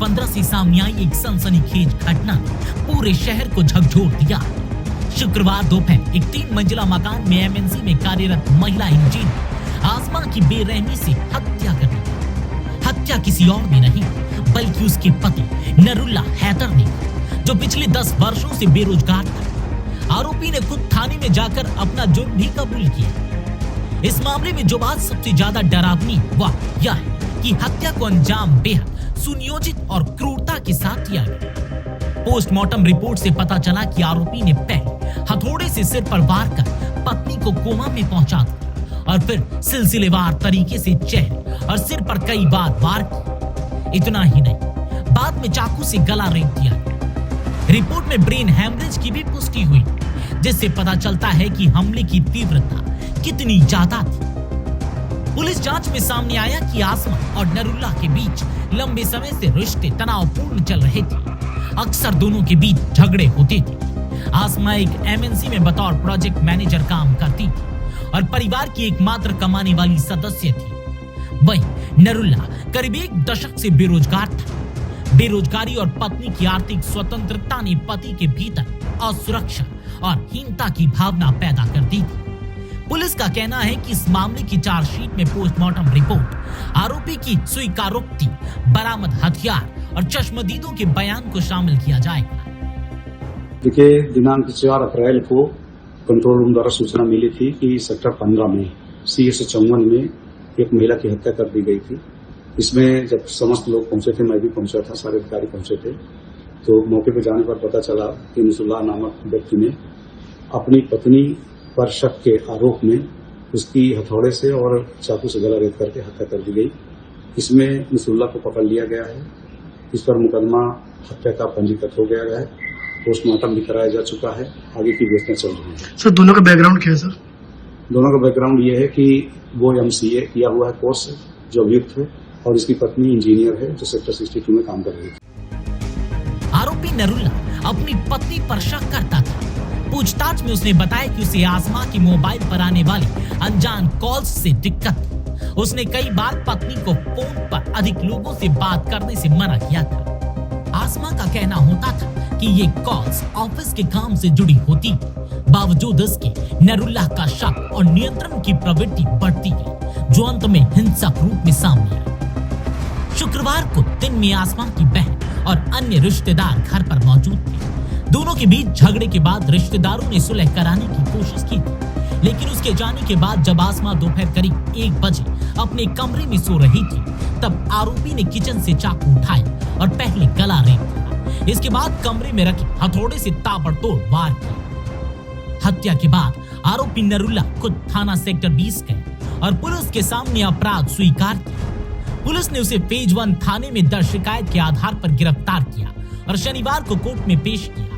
2015 से सामने आई एक सनसनीखेज घटना ने पूरे शहर को झकझोर दिया। शुक्रवार दोपहर एक 3 मंजिला मकान में एमएनसी में कार्यरत महिला इंजीनियर आसमा की बेरहमी से हत्या कर दी। हत्या किसी और ने नहीं बल्कि उसके पति नरुल्ला हैदर ने, जो पिछले 10 वर्षों से बेरोजगार था। आरोपी ने खुद थाने में जाकर अपना जुर्म भी कबूल किया। इस मामले में जो बात सबसे ज्यादा डरावनी वह यह है कि हत्या को अंजाम बेहद सुनियोजित और क्रूरता के साथ दिया गया। पोस्टमार्टम रिपोर्ट से पता चला कि आरोपी ने पहले हथौड़े से सिर पर वार कर पत्नी को कोमा में पहुंचा दिया और फिर सिलसिलेवार तरीके से चेहरे और सिर पर कई बार वार किया। इतना ही नहीं, बाद में चाकू से गला रेत दिया गया। रिपोर्ट में ब्रेन हैमरेज की भी पुष्टि हुई, जिससे पता चलता है कि हमले की तीव्रता कितनी ज्यादा थी। पुलिस जांच में सामने आया कि आसमा और नरुल्ला के बीच लंबे समय से रिश्ते तनावपूर्ण चल रहे थे। अक्सर दोनों के बीच झगड़े होते थे। आसमा एक एमएनसी में बतौर प्रोजेक्ट मैनेजर काम करती थी और परिवार की एकमात्र कमाने वाली सदस्य थी। वहीं नरुल्ला करीब 1 दशक से बेरोजगार था। बेरोजगारी और पत्नी की आर्थिक स्वतंत्रता ने पति के भीतर असुरक्षा और हीनता की भावना पैदा कर दी थी। पुलिस का कहना है कि इस मामले की चार्जशीट में पोस्टमार्टम रिपोर्ट, आरोपी की स्वीकारोक्ति, बरामद हथियार और चश्मदीदों के बयान को शामिल किया जाएगा। देखिए, दिनांक 4 अप्रैल को कंट्रोल रूम द्वारा सूचना मिली थी कि सेक्टर 15 में CS 54 में एक महिला की हत्या कर दी गई थी। इसमें जब समस्त लोग पहुंचे थे, मैं भी पहुंचा था, सारे अधिकारी पहुंचे थे, तो मौके पर जाने पर पता चला कि नसरुल्लाह नामक व्यक्ति ने अपनी पत्नी पर शक के आरोप में उसकी हथौड़े से और चाकू से गला रेत करके हत्या कर दी गई। इसमें नसरुल्लाह को पकड़ लिया गया है। इस पर मुकदमा हत्या का पंजीकृत हो गया है। पोस्टमार्टम भी कराया जा चुका है। आगे की व्यवस्था चल रही है। सर, दोनों का बैकग्राउंड क्या है? सर, दोनों का बैकग्राउंड ये है कि वो MCA किया हुआ है कोर्स, जो अभियुक्त है, और इसकी पत्नी इंजीनियर है जो सेक्टर 62 में काम कर रही है। आरोपी नरुल्ला अपनी पत्नी पर शक करता था। पूछताछ में उसने बताया कि उसे आसमा के मोबाइल पर आने वाले अनजान कॉल्स से दिक्कत थी। उसने कई बार पत्नी को फोन पर अधिक लोगों से बात करने से मना किया था। आसमा का कहना होता था कि ये कॉल्स ऑफिस के काम से जुड़ी होती। बावजूद इसके नरुल्ला का शक और नियंत्रण की प्रवृत्ति बढ़ती गई, जो अंत में हिंसक रूप में सामने आई। शुक्रवार को दिन में आसमा की बहन और अन्य रिश्तेदार घर पर मौजूद थे। दोनों के बीच झगड़े के बाद रिश्तेदारों ने सुलह कराने की कोशिश की थी, लेकिन उसके जाने के बाद जब आसमा दोपहर करीब 1 बजे अपने कमरे में सो रही थी, तब आरोपी ने किचन से चाकू उठाया और पहले गला रेत दिया। इसके बाद कमरे में रखे हथौड़े से ताबड़तोड़ वार किया। हत्या के बाद आरोपी नरुल्ला खुद थाना सेक्टर 20 गए और पुलिस के सामने अपराध स्वीकार किया। पुलिस ने उसे फेज 1 थाने में दर्ज शिकायत के आधार पर गिरफ्तार किया और शनिवार को कोर्ट में पेश किया।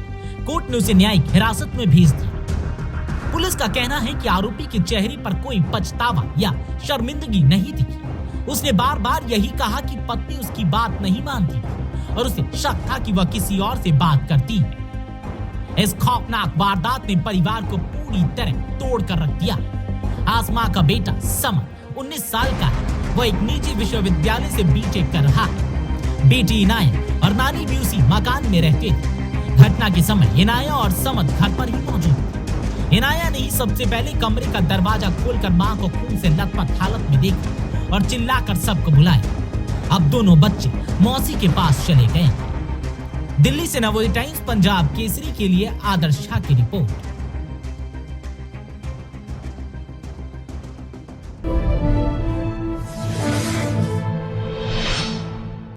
कोर्ट ने उसे न्यायिक हिरासत में भेज दिया। पुलिस का कहना है कि आरोपी के चेहरे पर कोई पछतावा या शर्मिंदगी नहीं दिखी। उसने बार बार यही कहा कि पत्नी उसकी बात नहीं मानती थी और उसे शक था कि वह किसी और से बात करती है। इस खौफनाक वारदात ने परिवार को पूरी तरह तोड़ कर रख दिया। आसमा का बेटा समद 19 साल का है। वह एक निजी विश्वविद्यालय से BTech कर रहा है। बेटी इनाया और नानी भी उसी मकान में रहते थे। घटना के समय इनाया और समद घर पर ही मौजूद थे। इनाया ने ही सबसे पहले कमरे का दरवाजा खोलकर मां को खून से लथपथ हालत में देखा और चिल्लाकर सबको बुलाया। अब दोनों बच्चे मौसी के पास चले गए। दिल्ली से नवोदय टाइम्स पंजाब केसरी के लिए आदर्श झा की रिपोर्ट।